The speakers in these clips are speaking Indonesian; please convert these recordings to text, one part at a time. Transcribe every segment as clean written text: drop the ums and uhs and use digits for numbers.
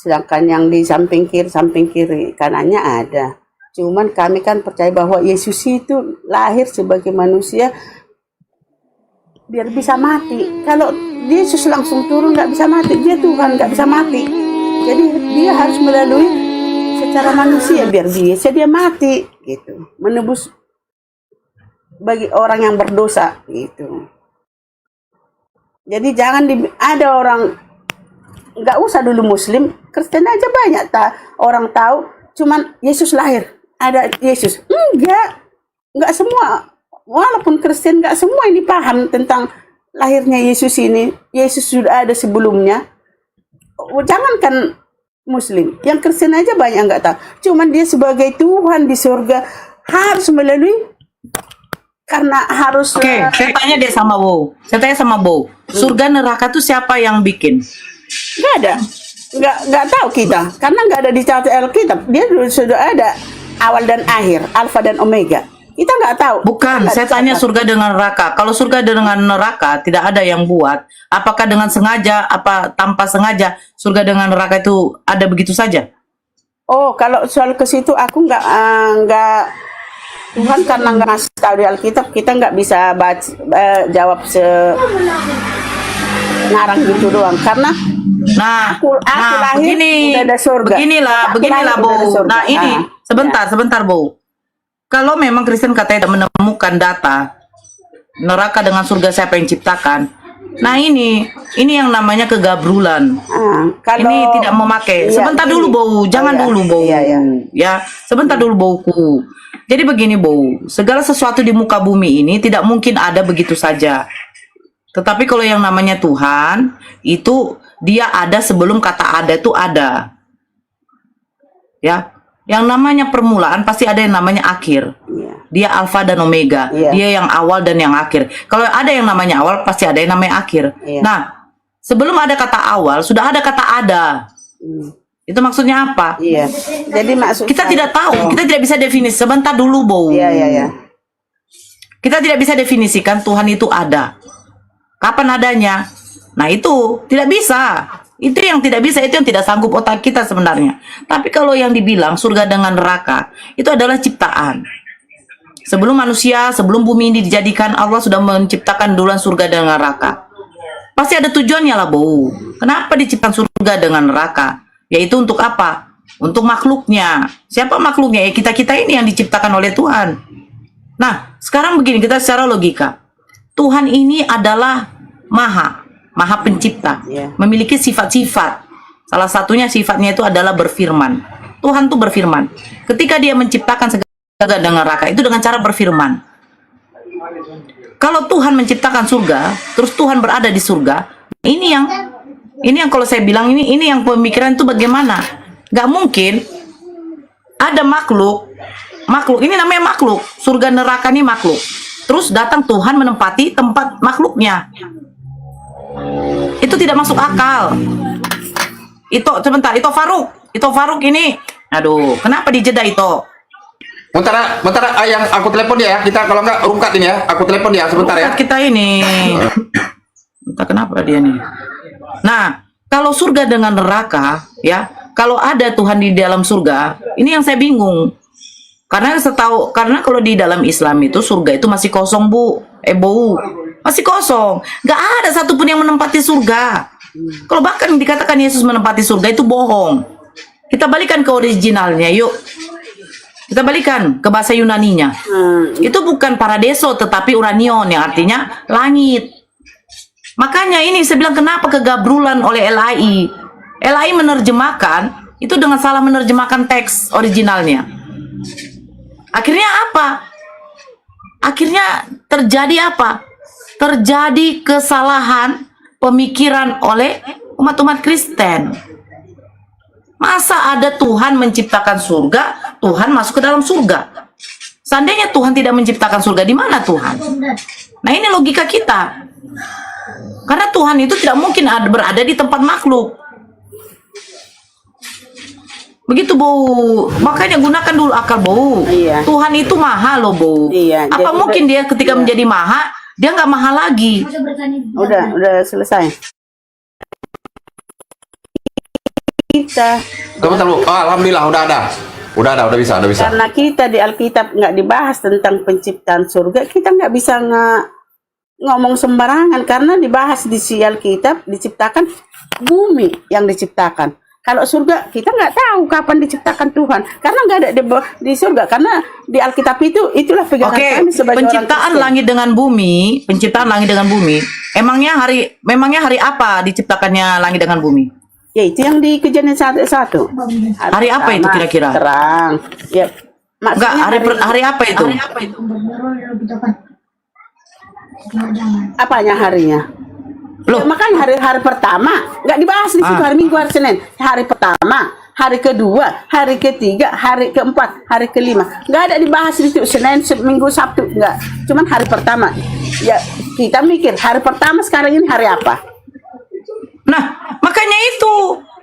Sedangkan yang di samping kiri kanannya ada. Cuman kami kan percaya bahwa Yesus itu lahir sebagai manusia biar bisa mati. Kalau Yesus langsung turun nggak bisa mati, dia Tuhan nggak bisa mati. Jadi dia harus melalui secara manusia biar dia mati gitu, menebus bagi orang yang berdosa gitu. Jadi jangan ada orang, nggak usah dulu Muslim, Kristen aja banyak orang tahu cuman Yesus lahir, ada Yesus. Enggak semua, walaupun Kristen enggak semua ini paham tentang lahirnya Yesus ini. Yesus sudah ada sebelumnya. Jangankan Muslim, yang Kristen aja banyak enggak tahu. Cuman dia sebagai Tuhan di surga harus melalui, karena harus. Oke, saya tanya deh sama Bo. Saya tanya sama Bo. Surga neraka tuh siapa yang bikin? Enggak ada. Enggak tahu kita, karena enggak ada di catatan Alkitab. Dia sudah ada awal dan akhir, alfa dan omega. Kita nggak tahu. Bukan, saya tanya surga dengan neraka. Kalau surga dengan neraka tidak ada yang buat, apakah dengan sengaja, apa tanpa sengaja, surga dengan neraka itu ada begitu saja? Oh, kalau soal ke situ aku nggak Tuhan karena nggak ngasih tahu di Alkitab, kita nggak bisa jawab ngarang gitu doang. Karena aku lahir begini, udah ada surga. Beginilah Bo. Nah ini, sebentar Bo. Kalau memang Kristen katanya tidak menemukan data neraka dengan surga siapa yang ciptakan, nah ini yang namanya kegabrulan. Ini tidak memakai. Sebentar dulu Bo, jangan dulu Bo. Ya, sebentar dulu Boku. Jadi begini Bo, segala sesuatu di muka bumi ini tidak mungkin ada begitu saja. Tetapi kalau yang namanya Tuhan, itu dia ada sebelum kata ada itu ada. Ya, yang namanya permulaan pasti ada yang namanya akhir. Dia alfa dan omega. Dia yang awal dan yang akhir. Kalau ada yang namanya awal, pasti ada yang namanya akhir. Nah, sebelum ada kata awal, sudah ada kata ada. Itu maksudnya apa? Jadi maksud kita tidak tahu, kita tidak bisa definisi. Sebentar dulu, Bo. Kita tidak bisa definisikan Tuhan itu ada. Kapan adanya? Nah, itu tidak bisa. Itu yang tidak bisa, itu yang tidak sanggup otak kita sebenarnya. Tapi kalau yang dibilang surga dengan neraka, itu adalah ciptaan. Sebelum manusia, sebelum bumi ini dijadikan, Allah sudah menciptakan duluan surga dan neraka. Pasti ada tujuannya lah, Bu. Kenapa diciptakan surga dengan neraka? Yaitu untuk apa? Untuk makhluknya. Siapa makhluknya? Ya kita-kita ini yang diciptakan oleh Tuhan. Nah, sekarang begini, kita secara logika. Tuhan ini adalah Maha Pencipta, memiliki sifat-sifat. Salah satunya sifatnya itu adalah berfirman. Tuhan tuh berfirman. Ketika dia menciptakan segala dengan neraka, itu dengan cara berfirman. Kalau Tuhan menciptakan surga, terus Tuhan berada di surga, ini yang kalau saya bilang ini yang pemikiran itu bagaimana? Gak mungkin ada makhluk ini namanya makhluk. Surga neraka ini makhluk. Terus datang Tuhan menempati tempat makhluknya. Itu tidak masuk akal. Sebentar, itu Faruk ini. Aduh, kenapa dijeda itu? Bentar yang aku telepon dia ya. Kita kalau enggak rungkat ini ya. Aku telepon dia sebentar ya. Kita ini. Entah kenapa dia nih. Nah, kalau surga dengan neraka, ya, kalau ada Tuhan di dalam surga, ini yang saya bingung. Karena kalau di dalam Islam itu surga itu masih kosong, Bu. Masih kosong. Gak ada satupun yang menempati surga. Kalau bahkan dikatakan Yesus menempati surga itu bohong. Kita balikan ke originalnya, yuk. Kita balikan ke bahasa Yunaninya. Itu bukan paradiso, tetapi uranion, yang artinya langit. Makanya ini saya bilang kenapa kegabrulan oleh LAI. LAI menerjemahkan itu dengan salah menerjemahkan teks originalnya. Akhirnya apa? Akhirnya terjadi apa? Terjadi kesalahan pemikiran oleh umat-umat Kristen. Masa ada Tuhan menciptakan surga, Tuhan masuk ke dalam surga? Seandainya Tuhan tidak menciptakan surga, di mana Tuhan? Nah, ini logika kita. Karena Tuhan itu tidak mungkin berada di tempat makhluk. Begitu, Bu. Makanya gunakan dulu akal, Bu. Tuhan itu maha loh, Bu. Apa mungkin dia ketika menjadi maha, dia nggak maha lagi? Udah selesai. kita. Sebentar Bu. Oh, alhamdulillah udah ada. Udah bisa. Karena kita di Alkitab nggak dibahas tentang penciptaan surga, kita nggak bisa ngomong sembarangan karena dibahas di si Alkitab diciptakan bumi yang diciptakan. Kalau surga kita nggak tahu kapan diciptakan Tuhan karena nggak ada di surga karena di Alkitab itulah pegangan Oke, kami sebagai penciptaan orang langit dengan bumi, penciptaan langit dengan bumi. Memangnya hari apa diciptakannya langit dengan bumi? ya itu yang di Kejadian 1:1. Hari apa itu pertama, kira-kira? Terang. Ya. Enggak, Maksudnya hari apa itu? apanya harinya? Loh, Ya, makanya hari pertama nggak dibahas di situ hari Minggu, hari Senin, hari pertama, hari kedua, hari ketiga, hari keempat, hari kelima, nggak ada dibahas di situ Senin, Minggu, Sabtu, nggak. Cuman hari pertama. Ya kita mikir hari pertama sekarang ini hari apa? nah, makanya itu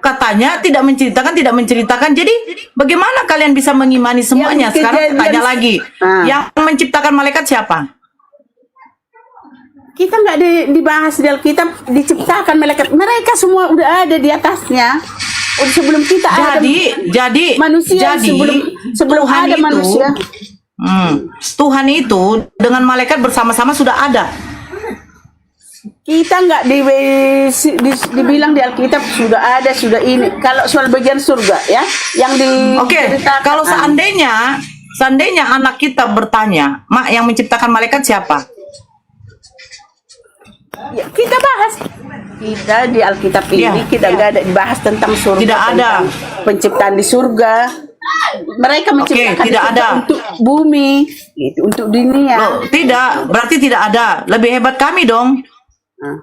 katanya tidak menceritakan. Jadi bagaimana kalian bisa mengimani semuanya? Yang Sekarang kejadian- tanya lagi. Nah. Yang menciptakan malaikat siapa? Kita nggak dibahas di Alkitab diciptakan malaikat. Mereka semua udah ada di atasnya. Udah sebelum kita ada Jadi manusia sebelum Tuhan ada itu- manusia. Tuhan itu dengan malaikat bersama-sama sudah ada. Kita nggak dibilang di Alkitab sudah ada, sudah ini. Kalau soal bagian surga ya, yang Oke, diceritakan. kalau seandainya anak kita bertanya, "Mak, yang menciptakan malaikat siapa?" Ya, kita bahas. Kita di Alkitab ini Ya. kita nggak ada dibahas tentang surga. Tidak ada. tentang penciptaan di surga. Mereka menciptakan tidak surga ada. untuk bumi, gitu, untuk dunia. Loh, tidak, berarti tidak ada. Lebih hebat kami dong. Nah.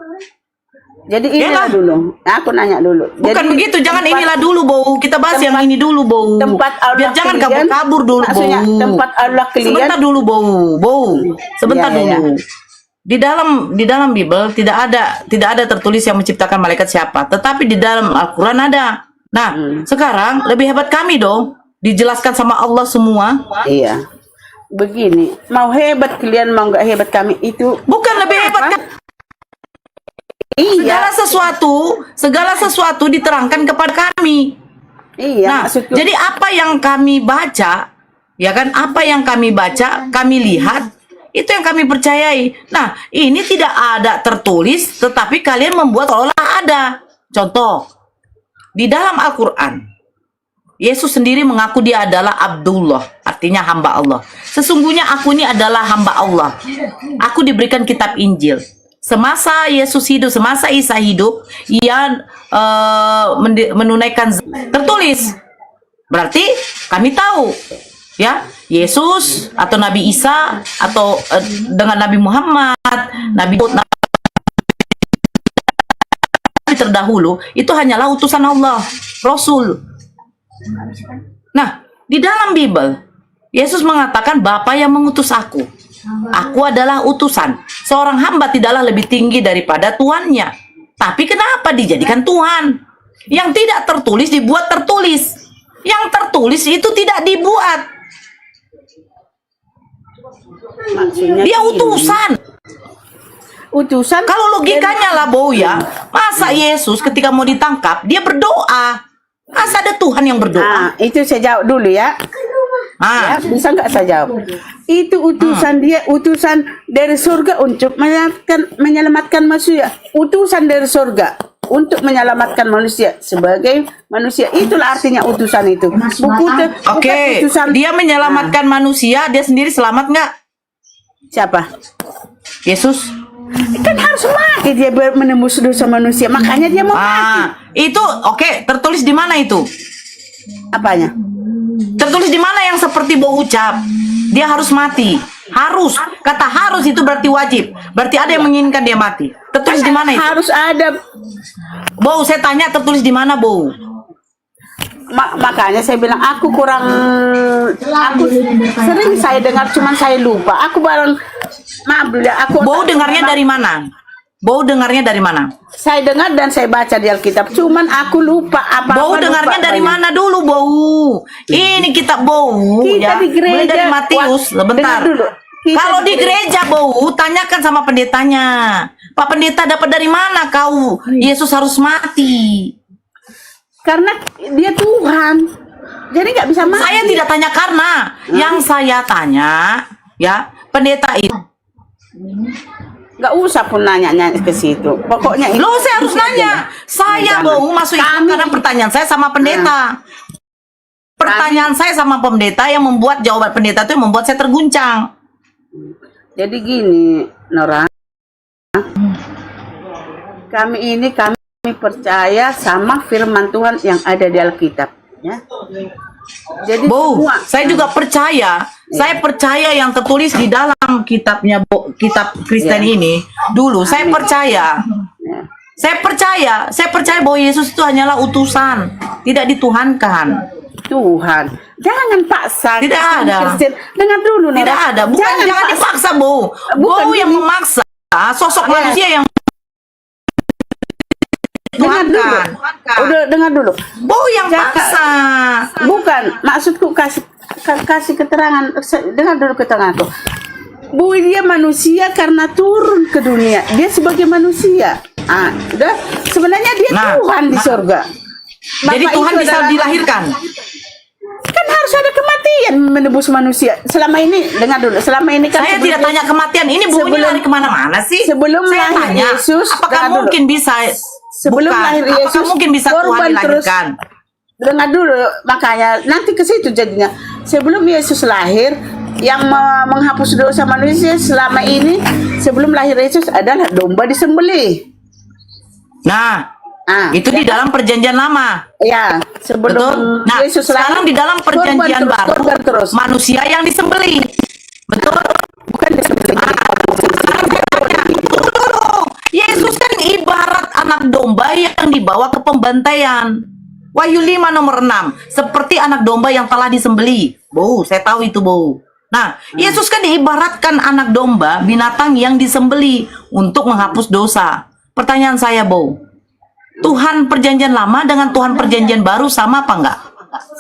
Jadi Iyalah. inilah dulu. Aku nanya dulu. Bukan Jadi, begitu, jangan tempat- inilah dulu, Bau. Kita bahas yang ini dulu, Bau. tempat Allah Biar jangan kalian, kabur-kabur dulu, maksudnya Bau. tempat Allah kalian. Sebentar dulu, Bau. Sebentar Ya, ya, dulu. Di dalam Bible tidak ada tertulis yang menciptakan malaikat siapa, tetapi di dalam Al-Qur'an ada. Nah, sekarang lebih hebat kami dong. Dijelaskan sama Allah semua. Iya. Begini, mau hebat kalian mau nggak hebat kami itu Bukan lebih hebat kan? iya. Segala sesuatu diterangkan kepada kami. Iya, Nah, maksudku. jadi apa yang kami baca, ya kan? Apa yang kami baca, kami lihat, itu yang kami percayai. Nah, ini tidak ada tertulis, tetapi kalian membuat seolah ada. Contoh, di dalam Al-Quran, Yesus sendiri mengaku dia adalah Abdullah, artinya hamba Allah. Sesungguhnya aku ini adalah hamba Allah. Aku diberikan kitab Injil. Semasa Yesus hidup, semasa Isa hidup, ia menunaikan tertulis. Berarti kami tahu, ya, Yesus atau Nabi Isa atau dengan Nabi Muhammad, Nabi terdahulu itu hanyalah utusan Allah, Rasul. Nah, di dalam Bible, Yesus mengatakan Bapa yang mengutus aku. Aku adalah utusan. Seorang hamba tidaklah lebih tinggi daripada tuannya. Tapi kenapa dijadikan Tuhan? Yang tidak tertulis dibuat tertulis. Yang tertulis itu tidak dibuat. Maksudnya Dia gini. utusan. Kalau logikanya lah, Bau, ya. Masa Yesus ketika mau ditangkap, dia berdoa. Masa ada Tuhan yang berdoa? Itu saya jawab dulu ya. Ya, bisa nggak saya jawab? Itu utusan dia, utusan dari surga untuk menyelamatkan manusia. Utusan dari surga untuk menyelamatkan manusia sebagai manusia. Itulah artinya utusan itu. Bukan Oke, utusan dia menyelamatkan manusia, dia sendiri selamat nggak? siapa? Yesus. Kan harus mati dia menembus dosa manusia. Makanya dia mau mati. Itu oke, tertulis di mana itu? Apanya? Tertulis di mana yang seperti Bau ucap? Dia harus mati. Harus. Kata harus itu berarti wajib. Berarti ada yang menginginkan dia mati. Tertulis di mana itu? Harus ada. Bau, saya tanya tertulis di mana, Bau? Makanya saya bilang aku sering saya dengar cuman saya lupa. Aku barang maaf dulu ya, Bau dengarnya dari mana? Bau dengarnya dari mana? Saya dengar dan saya baca di Alkitab. Cuman aku lupa apa. Bau dengarnya dari mana dulu, Bau? Ini kitab Bau, Kita ya. di gereja. Mulai dari Matius, Wah, sebentar. dengar dulu. Kita Kalau di gereja, Bau, tanyakan sama pendetanya. Pak pendeta, dapat dari mana kau Yesus harus mati? Karena dia Tuhan. Jadi nggak bisa mati. Saya tidak tanya karena. Yang saya tanya, ya, pendeta itu. Nggak usah pun nanya ke situ. Pokoknya itu. Loh, saya harus nanya. Saya mau masuk Islam karena pertanyaan saya sama pendeta. Pertanyaan saya sama pendeta yang membuat jawaban pendeta itu yang membuat saya terguncang. Jadi gini, Nora. Kami percaya sama firman Tuhan yang ada di Alkitab, ya. Jadi Bu, semua saya juga percaya. Saya percaya yang tertulis di dalam kitabnya, kitab Kristen ini. Dulu saya percaya. ya. Saya percaya bahwa Yesus itu hanyalah utusan, tidak dituhankan. Tuhan, jangan paksa. Tidak ada. Kristen. Dengar dulu, Nora. Tidak ada, jangan dipaksa, Bu. Bukan Bu yang gini. memaksa sosok Ya. manusia yang Dengar dulu. Tuhankan. Udah dengar dulu. Bu yang Jangan- paksa. Bukan, maksudku kasih keterangan. Dengar dulu keteranganku. Bu, dia manusia karena turun ke dunia. Dia sebagai manusia. Udah. Sebenarnya dia Nah, Tuhan di surga. Jadi Bapak Tuhan itu bisa adalah- dilahirkan. Kan harus ada kematian menebus manusia. Selama ini, dengar dulu. Selama ini kan Saya sebelum- tidak tanya kematian. Ini bukunya sebelum- lari kemana-mana sih? sebelum saya lahir tanya, Yesus, apakah dengar dulu. mungkin bisa? Sebelum Bukan. lahir Apakah Yesus, mungkin bisa Tuhan korban terus. dilahirkan? Dengar dulu, makanya nanti ke situ jadinya. Sebelum Yesus lahir, yang menghapus dosa manusia selama ini, sebelum lahir Yesus adalah domba disembelih. Nah, itu di dalam perjanjian lama. Ya, sebelum Betul. Nah, Yesus sekarang lahir, di dalam perjanjian baru, korban terus. manusia yang disembelih. Betul. Bukan disembelih. Yesus kan ibarat anak domba yang dibawa ke pembantaian. Wahyu 5 nomor 6. Seperti anak domba yang telah disembelih. Bu, saya tahu itu, Bu. Nah, Yesus kan diibaratkan anak domba, binatang yang disembelih untuk menghapus dosa. Pertanyaan saya, Bu. Tuhan perjanjian lama dengan Tuhan perjanjian baru sama apa enggak?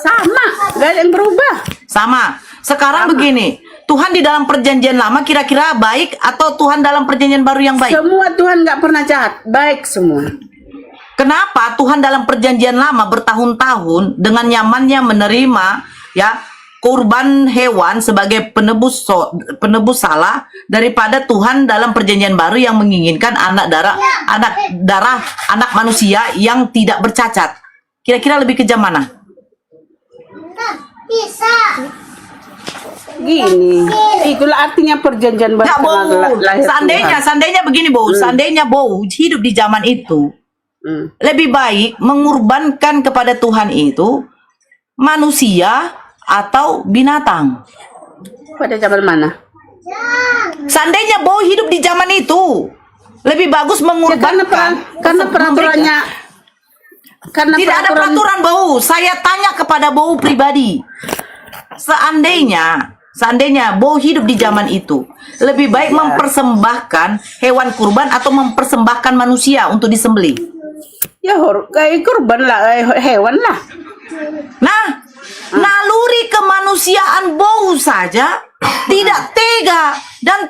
Sama, gak ada yang berubah. Sama. Sekarang begini, Tuhan di dalam perjanjian lama kira-kira baik atau Tuhan dalam perjanjian baru yang baik? Semua Tuhan nggak pernah jahat, baik semua. Kenapa Tuhan dalam perjanjian lama bertahun-tahun dengan nyamannya menerima ya kurban hewan sebagai penebus salah daripada Tuhan dalam perjanjian baru yang menginginkan anak manusia yang tidak bercacat? Kira-kira lebih kejam mana? Gini, itulah artinya perjanjian baru. Nggak, sama Bo. lahir Seandainya begini, Bo. Seandainya Bo hidup di zaman itu, Tuhan. lebih baik mengorbankan kepada Tuhan itu manusia atau binatang. Pada zaman mana? Seandainya Bo hidup di zaman itu, lebih bagus Ya, mengorbankan. karena peraturannya. Karena Tidak ada peraturan, Bo. Saya tanya kepada Bo pribadi. Seandainya Bo hidup di zaman itu, lebih baik mempersembahkan hewan kurban atau mempersembahkan manusia untuk disembelih. Ya kayak kurban lah, hewan lah. Nah, naluri kemanusiaan Bo saja tidak tega dan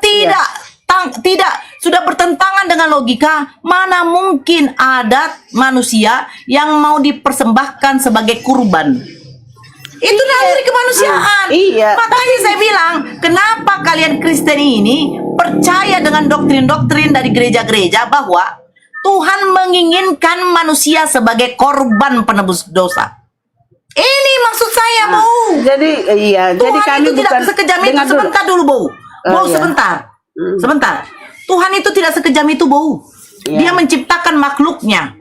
tidak sudah bertentangan dengan logika. Mana mungkin ada manusia yang mau dipersembahkan sebagai kurban? Itu naluri kemanusiaan. Iya. Makanya saya bilang, kenapa kalian Kristen ini percaya dengan doktrin-doktrin dari gereja-gereja bahwa Tuhan menginginkan manusia sebagai korban penebus dosa? Ini maksud saya, Bu. Jadi iya, jadi Tuhan kami itu tidak bukan sekejam itu. dengar dulu. Sebentar dulu, Bu. Bu, iya. Sebentar. Tuhan itu tidak sekejam itu, Bu. Iya. Dia menciptakan makhluknya.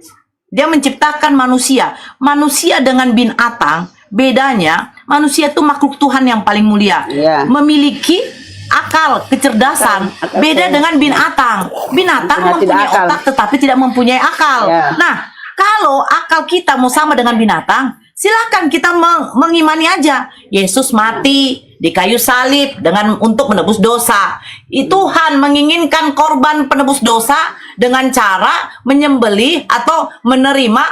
Dia menciptakan manusia. Manusia dengan binatang, bedanya manusia itu makhluk Tuhan yang paling mulia. Iya. Memiliki akal, kecerdasan. Akal. Beda dengan binatang. Binatang Tidak mempunyai akal. otak tetapi tidak mempunyai akal. Iya. Nah, kalau akal kita mau sama dengan binatang, silakan kita mengimani aja. Yesus mati di kayu salib untuk menebus dosa. Tuhan menginginkan korban penebus dosa dengan cara menyembelih atau menerima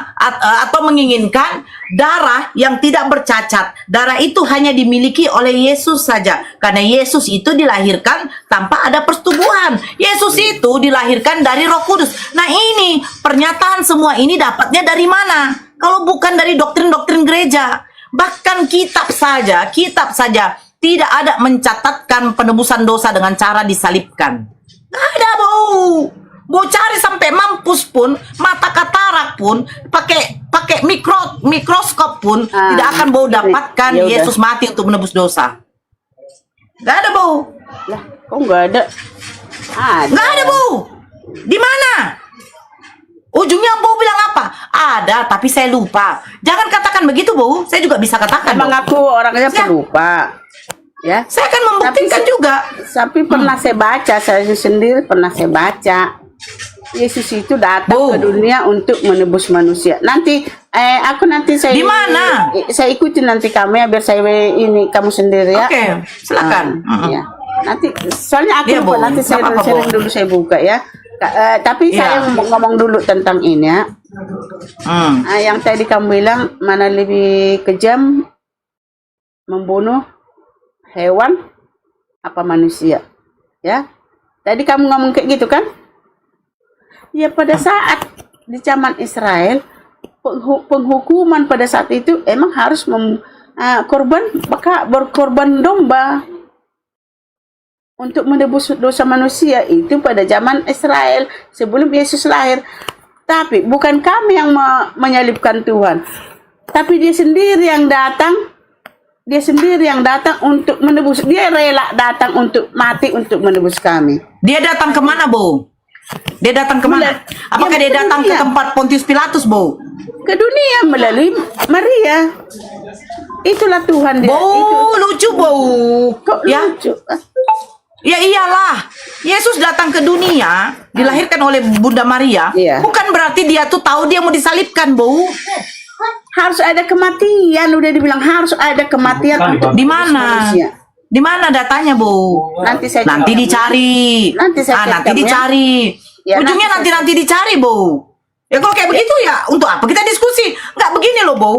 atau menginginkan darah yang tidak bercacat. Darah itu hanya dimiliki oleh Yesus saja. Karena Yesus itu dilahirkan tanpa ada persetubuhan. Yesus itu dilahirkan dari Roh Kudus. Nah, ini pernyataan semua ini dapatnya dari mana? kalau bukan dari doktrin-doktrin gereja. Bahkan kitab saja tidak ada mencatatkan penebusan dosa dengan cara disalibkan. Nggak ada, Bau cari sampai mampus pun, mata katarak pun, pakai mikroskop pun tidak akan bau dapatkan Ya udah. Yesus mati untuk menebus dosa. Nggak ada, Bau. Lah, kok nggak ada? Ada. Nggak ada, Bau. Di mana? Ujungnya Bau bilang apa? Ada, tapi saya lupa. Jangan katakan begitu, Bau. Saya juga bisa katakan. Emang Bau. aku orangnya Ya. pelupa. Ya. Saya akan membuktikan Tapi- juga. Tapi pernah saya baca, saya sendiri pernah saya baca. Yesus itu datang ke dunia untuk menebus manusia. Nanti aku nanti saya Di mana? Saya ikutin nanti kamu ya, biar saya ini kamu sendiri ya. Oke, silakan. Ya. Nanti soalnya aku Iya, lupa, Bu. nanti Nggak apa-apa, Bu. sharing dulu saya buka ya. Tapi Iya. saya ngomong dulu tentang ini ya. Yang tadi kamu bilang mana lebih kejam, membunuh hewan apa manusia? Ya. Tadi kamu ngomong kayak gitu kan? Ya pada saat di zaman Israel penghukuman pada saat itu emang harus berkorban domba untuk menebus dosa manusia itu pada zaman Israel sebelum Yesus lahir. Tapi bukan kami yang menyalibkan Tuhan, tapi dia sendiri yang datang. Dia sendiri yang datang untuk menebus. Dia rela datang untuk mati untuk menebus kami. Dia datang kemana, Bo? Dia datang kemana? Apakah dia datang ke tempat Pontius Pilatus, Bo? Ke dunia melalui Maria. Itulah Tuhan dia. Bo, lucu, Bo. Kok Ya, lucu? ya iyalah. Yesus datang ke dunia, dilahirkan oleh Bunda Maria. Iya. Bukan berarti dia tuh tahu dia mau disalibkan, Bo. Harus ada kematian, udah dibilang harus ada kematian untuk Di mana? manusia. Di mana datanya, Bo? Nanti saya Nanti cek. dicari. Nanti saya cek nanti kamu ya. dicari. Ya, Ujungnya nanti nanti dicari, Bo. Ya kalau kayak begitu ya, untuk apa kita diskusi? Nggak begini loh, Bo.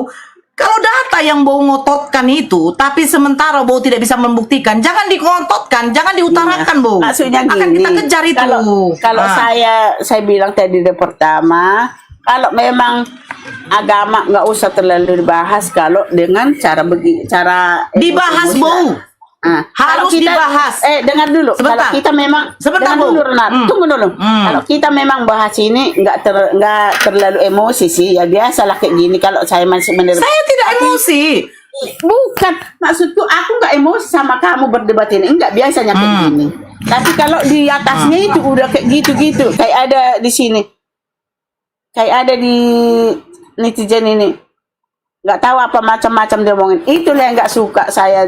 Kalau data yang Bo ngototkan itu, tapi sementara Bo tidak bisa membuktikan, jangan dikototkan, jangan diutarakan, Bo. Maksudnya gini. Akan kita kejar itu. Kalau Ah. saya bilang tadi di pertama, kalau memang agama nggak usah terlalu dibahas kalau dengan cara Dibahas, Bo. kalau Harus dibahas. Dengar dulu. Sebentar. Kalau kita memang Sebentar, dengar Bu. dulu, Renat. Tunggu dulu. Kalau kita memang bahas ini nggak terlalu emosi sih, ya biasalah kayak gini. Kalau saya masih menerima. Saya tidak emosi. Bukan, maksudku aku nggak emosi sama kamu berdebat ini, enggak biasanya kayak gini. Tapi kalau di atasnya itu udah kayak gitu-gitu, kayak ada di sini, kayak ada di netizen ini, nggak tahu apa macam-macam dia omongin. Itulah yang nggak suka saya.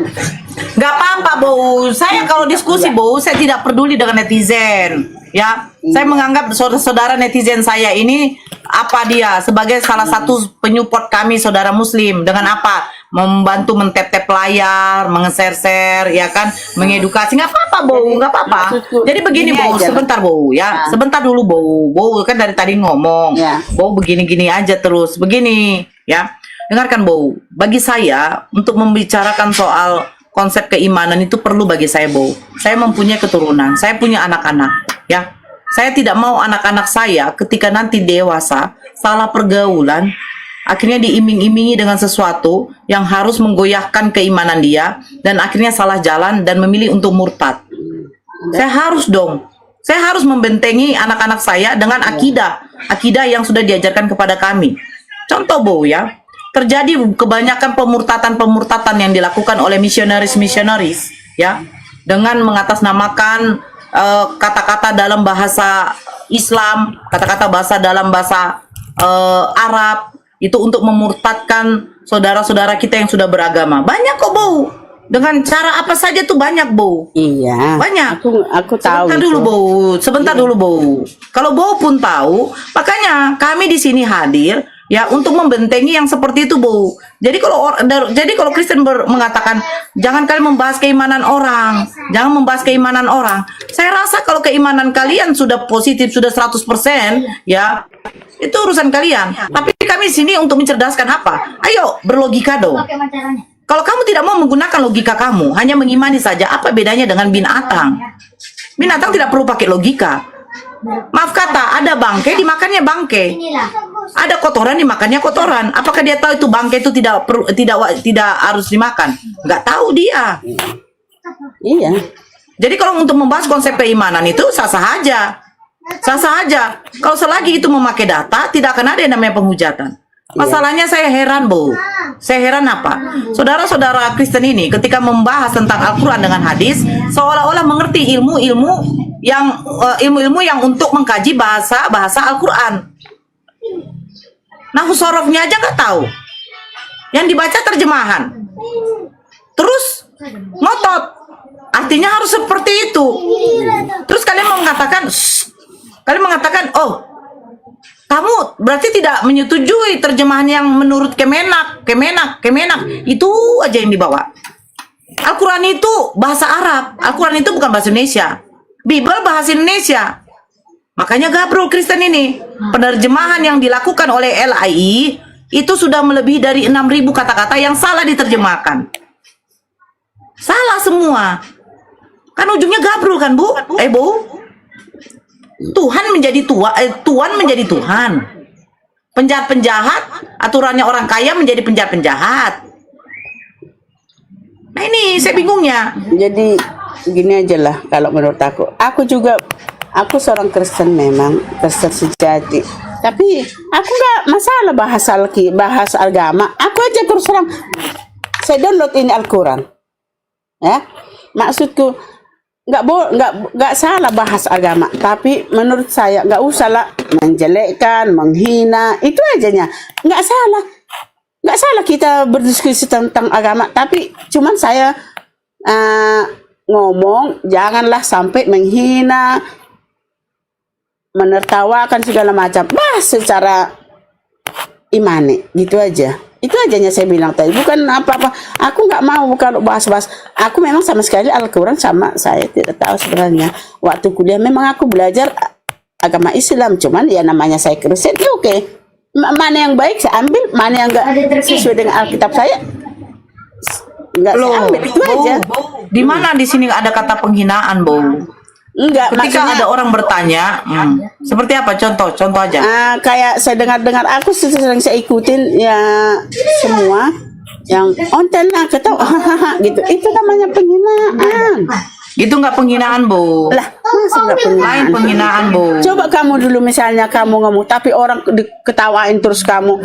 Gak apa-apa, Bo. Saya kalau diskusi, Bo, saya tidak peduli dengan netizen. Ya, saya menganggap saudara netizen saya ini apa dia sebagai salah satu penyupport kami saudara Muslim dengan apa membantu mentep-tep layar, mengeser-ser, ya kan, mengedukasi. Nggak apa-apa, Bo, nggak apa-apa. maksudku, Jadi begini, gini Bo, aja. sebentar, Bo, ya, sebentar dulu, Bo. Bo kan dari tadi ngomong, Ya. Bo begini-gini aja terus, begini, ya. Dengarkan, Bo. Bagi saya untuk membicarakan soal konsep keimanan itu perlu bagi saya, Bo. Saya mempunyai keturunan, saya punya anak-anak, ya. Saya tidak mau anak-anak saya ketika nanti dewasa salah pergaulan, akhirnya diiming-imingi dengan sesuatu yang harus menggoyahkan keimanan dia dan akhirnya salah jalan dan memilih untuk murtad. Saya harus dong. Saya harus membentengi anak-anak saya dengan akidah yang sudah diajarkan kepada kami. Contoh, Bo, ya. Terjadi kebanyakan pemurtatan yang dilakukan oleh misionaris, ya, dengan mengatasnamakan kata-kata dalam bahasa Islam, kata-kata bahasa dalam bahasa Arab, itu untuk memurtadkan saudara-saudara kita yang sudah beragama. Banyak kok, Bo. Dengan cara apa saja tuh banyak, Bo. Iya. Banyak. Aku tahu. Sebentar itu. dulu, Bo. Sebentar dulu, Bo. Kalau Bo pun tahu, makanya kami di sini hadir ya untuk membentengi yang seperti itu, Bo. Jadi kalau Kristen mengatakan jangan kalian membahas keimanan orang, jangan membahas keimanan orang. Saya rasa kalau keimanan kalian sudah positif, sudah 100%, ya, itu urusan kalian. Tapi kami sini untuk mencerdaskan apa? Ayo, berlogika dong. Kalau kamu tidak mau menggunakan logika kamu, hanya mengimani saja, apa bedanya dengan binatang? Binatang tidak perlu pakai logika. Maaf kata, ada bangke, dimakannya bangke. Ada kotoran dimakannya kotoran. Apakah dia tahu itu bangkai itu tidak harus dimakan? Nggak tahu dia. Iya. Jadi kalau untuk membahas konsep keimanan itu sah-sah aja. Sah-sah aja. Kalau selagi itu memakai data, tidak akan ada yang namanya penghujatan. Masalahnya saya heran, Bu. Saya heran apa? Saudara-saudara Kristen ini ketika membahas tentang Al-Quran dengan hadis, seolah-olah mengerti ilmu-ilmu yang untuk mengkaji bahasa Al-Quran. Nah, sorofnya aja nggak tahu. Yang dibaca terjemahan. Terus ngotot. Artinya harus seperti itu. Terus kalian mengatakan, oh, kamu berarti tidak menyetujui terjemahan yang menurut Kemenak. Itu aja yang dibawa. Al-Quran itu bahasa Arab. Al-Quran itu bukan bahasa Indonesia. Bible bahasa Indonesia. Makanya gabrol Kristen ini. Penerjemahan yang dilakukan oleh LAI itu sudah melebihi dari 6.000 kata-kata yang salah diterjemahkan. Salah semua. Kan ujungnya gabrol kan, Bu? Bu? Tuhan menjadi Tuhan menjadi Tuhan. Penjahat-penjahat, aturannya orang kaya menjadi penjahat-penjahat. Nah ini saya bingungnya. Jadi gini aja lah kalau menurut aku. Aku seorang Kristen memang, Kristen sejati. Tapi aku nggak masalah bahas agama. Aku aja terus terang. Saya download ini Al-Quran. Ya, maksudku nggak salah bahas agama, tapi menurut saya nggak usah lah menjelekkan, menghina, itu ajanya nggak salah kita berdiskusi tentang agama, tapi cuman saya ngomong janganlah sampai menghina, menertawakan segala macam, bahas secara imani, gitu aja. Itu ajanya saya bilang tadi, bukan apa-apa. Aku nggak mau kalau bahas-bahas. Aku memang sama sekali Al-Quran sama saya tidak tahu sebenarnya. Waktu kuliah memang aku belajar agama Islam, cuman ya namanya saya Kristen, ya oke. Mana yang baik saya ambil, mana yang nggak sesuai dengan Alkitab saya nggak saya ambil, itu aja. Di mana di sini ada kata penghinaan, Bu? Enggak, Ketika maksudnya ada orang bertanya, seperti apa? Contoh aja. kayak saya dengar aku sering saya ikutin ya semua yang onten lah ketawa hahaha gitu, itu namanya penghinaan. Itu nggak penghinaan, Bu. Lah masa nggak penghinaan? Lain penghinaan, Bu. Coba kamu dulu misalnya kamu ngomong tapi orang ketawain terus kamu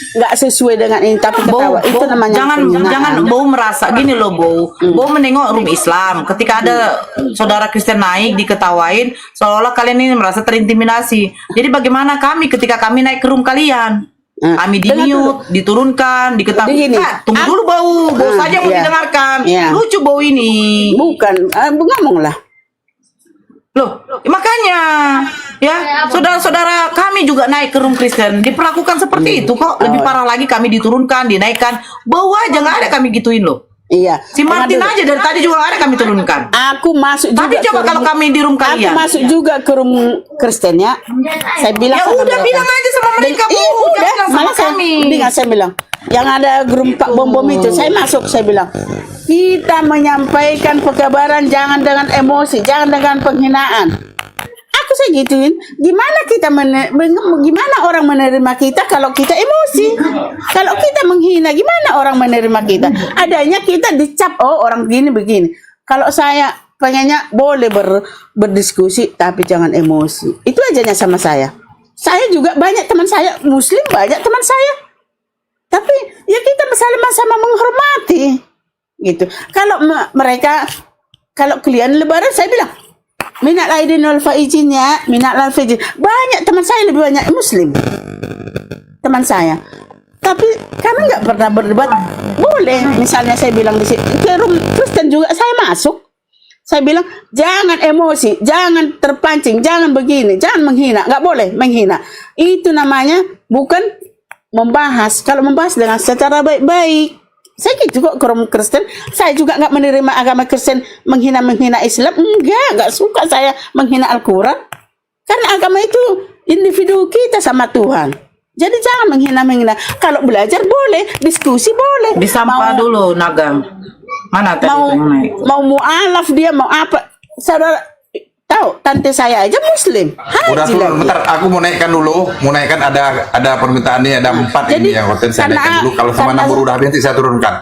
nggak sesuai dengan ini tapi ketawa, itu namanya penghinaan. jangan Bo merasa gini loh, Bo. Bo menengok room Islam. Ketika ada saudara Kristen naik diketawain, seolah-olah kalian ini merasa terintimidasi. Jadi bagaimana kami ketika kami naik ke room kalian? Kami di-mute, diturunkan, diketahui. Tunggu dulu, Bau saja mau didengarkan. Lucu Bau ini. Bukan, ngomong lah. Loh, makanya ya saudara-saudara kami juga naik ke room Kristen diperlakukan seperti itu kok. Lebih parah lagi kami diturunkan, dinaikkan. Bawa aja nggak ada kami gituin loh. Iya. Si Martin aja dari tadi juga nggak ada kami turunkan. Aku masuk juga. Tapi coba kalau kami di room kalian. Aku masuk juga ke room Kristen ya. Saya bilang ya sama udah mereka. bilang aja sama mereka, Bu. Udah, Jangan sama kami. Dengan saya bilang, yang ada grup Pak Bom itu, saya masuk, saya bilang, kita menyampaikan pekabaran jangan dengan emosi, jangan dengan penghinaan. Aku saya gituin, gimana orang menerima kita kalau kita emosi, kalau kita menghina, gimana orang menerima kita? Adanya kita dicap, oh orang gini begini. Kalau saya pengennya boleh berdiskusi, tapi jangan emosi. Itu ajanya sama saya. Saya juga banyak teman saya Muslim, banyak teman saya. Tapi ya kita sama-sama menghormati, gitu. Kalau mereka, kalau kalian Lebaran, saya bilang. Minat aidin wal faizin ya, minat wal faizin. Banyak teman saya lebih banyak Muslim. Teman saya. Tapi kami nggak pernah berdebat. Boleh, misalnya saya bilang di sini, ke room Kristen juga saya masuk. Saya bilang jangan emosi, jangan terpancing, jangan begini, jangan menghina, nggak boleh menghina. Itu namanya bukan membahas. Kalau membahas dengan secara baik-baik. Saya gitu kok ke room Kristen. Saya juga nggak menerima agama Kristen menghina Islam. Nggak suka saya menghina Al-Quran. Karena agama itu individu kita sama Tuhan. Jadi jangan menghina. Kalau belajar boleh, diskusi boleh. Disampah dulu, Nagam. Mana tadi mau mu'alaf dia mau apa? Saudara, Tahu, tante saya aja Muslim. Udah Haji tuh, lagi. bentar, aku mau naikkan dulu. Mau naikkan ada permintaan nih, ada 4 Jadi, ini yang hotel saya karena- naikkan dulu. Kalau sama karena- Nabur udah habis nanti saya turunkan.